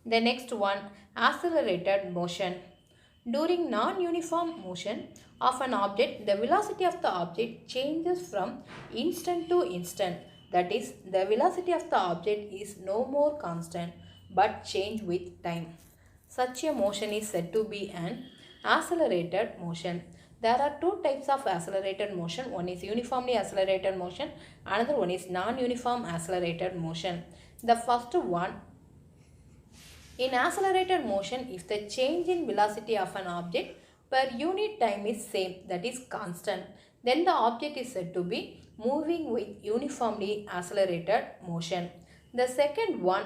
The next one, accelerated motion. During non-uniform motion of an object, the velocity of the object changes from instant to instant. That is, the velocity of the object is no more constant but change with time. Such a motion is said to be an accelerated motion. There are two types of accelerated motion. One is uniformly accelerated motion, another one is non-uniform accelerated motion. The first one, in accelerated motion, if the change in velocity of an object per unit time is same, that is constant, then the object is said to be moving with uniformly accelerated motion. The second one,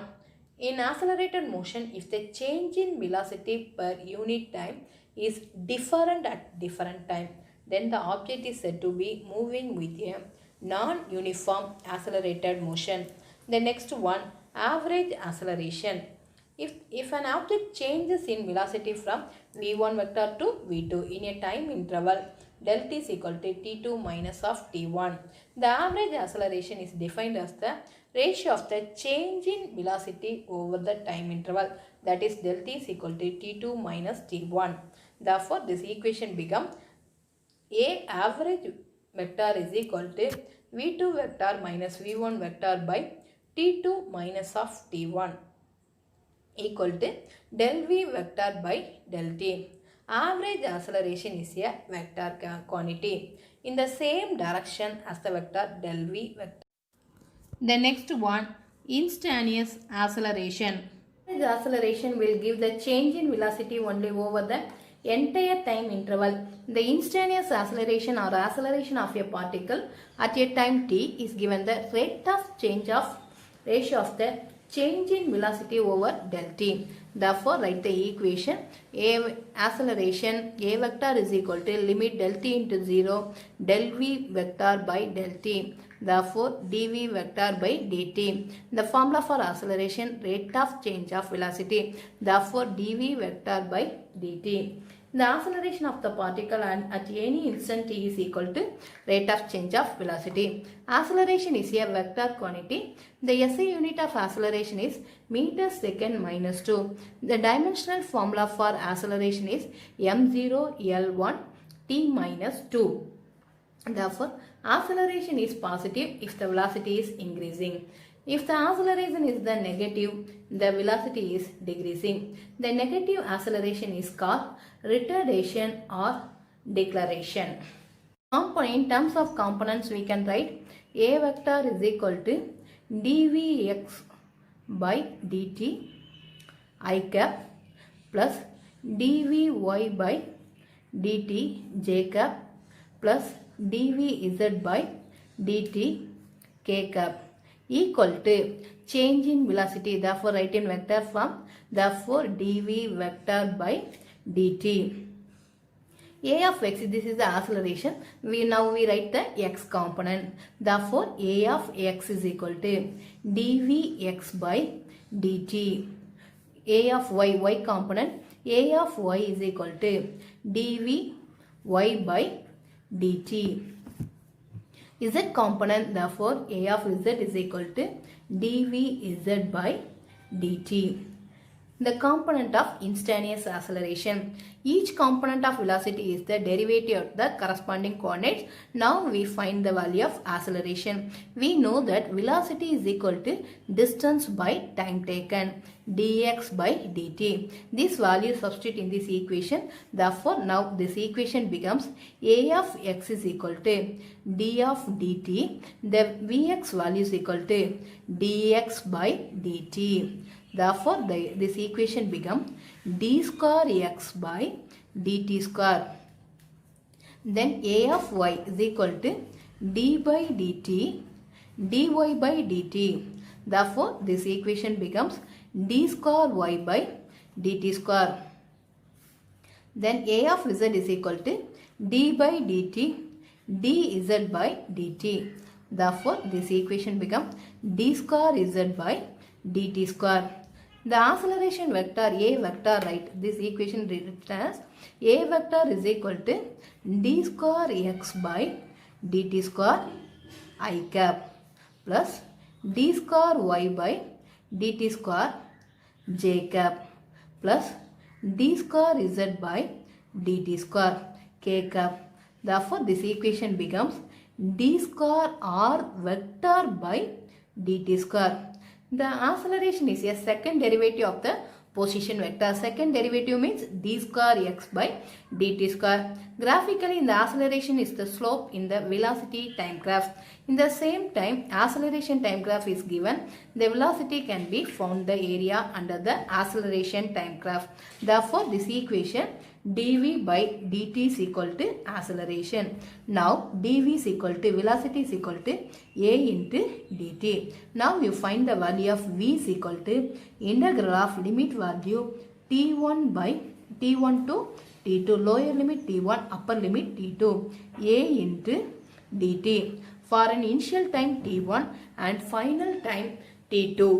in accelerated motion, if the change in velocity per unit time is different at different time, then the object is said to be moving with a non-uniform accelerated motion. The next one, average acceleration. If an object changes in velocity from v1 vector to v2 in a time interval del t is equal to t2 minus of t1, the average acceleration is defined as the ratio of the change in velocity over the time interval, that is del t is equal to t2 minus t1. Therefore, this equation becomes a average vector is equal to v2 vector minus v1 vector by t2 minus of t1 equal to del v vector by del t. Average acceleration is a vector quantity in the same direction as the vector del v vector. The next one, instantaneous acceleration. The acceleration will give the change in velocity only over the entire time interval. The instantaneous acceleration or acceleration of a particle at a time t is given the rate of change of ratio of the change in velocity over del t. Therefore, write the equation a acceleration a vector is equal to limit del t into 0 del v vector by del t. Therefore, dv vector by dt. The formula for acceleration, rate of change of velocity. Therefore, dv vector by dt. The acceleration of the particle at any instant t is equal to rate of change of velocity. Acceleration is a vector quantity. The SI unit of acceleration is meter second minus 2. The dimensional formula for acceleration is m0 L1 t minus 2. Therefore, acceleration is positive if the velocity is increasing. If the acceleration is the negative, the velocity is decreasing. The negative acceleration is called retardation or deceleration. In terms of components, we can write a vector is equal to dvx by dt I cap plus dvy by dt j cap plus dvz by dt k cap equal to change in velocity. Therefore, write in vector form. Therefore, dv vector by dt. A of x, this is the acceleration. Now we write the x component. Therefore, a of x is equal to dvx by dt. A of y component. A of y is equal to dvy by dt. Z component, therefore a of z is equal to dvz by dt. The component of instantaneous acceleration. Each component of velocity is the derivative of the corresponding coordinates. Now we find the value of acceleration. We know that velocity is equal to distance by time taken, dx by dt. This value substitute in this equation. Therefore, now this equation becomes a of x is equal to d of dt. The vx value is equal to dx by dt. Therefore, this equation becomes d square x by dt square. Then a of y is equal to d by dt dy by dt. Therefore, this equation becomes d square y by dt square. Then a of z is equal to d by dt dz by dt. Therefore, this equation becomes d square z by dt square. The acceleration vector a vector, right? This equation written as a vector is equal to d square x by dt square I cap plus d square y by dt square j cap plus d square z by dt square k cap. Therefore, this equation becomes d square r vector by dt square. The acceleration is a second derivative of the position vector. Second derivative means d square x by dt square. Graphically, the acceleration is the slope in the velocity time graph. In the same time, acceleration time graph is given. The velocity can be found the area under the acceleration time graph. Therefore, this equation dv by dt is equal to acceleration. Now, dv is equal to velocity is equal to a into dt. Now, you find the value of v is equal to integral of limit value t1 by t1 to t2, lower limit t1, upper limit t2, a into dt for an initial time t1 and final time t2.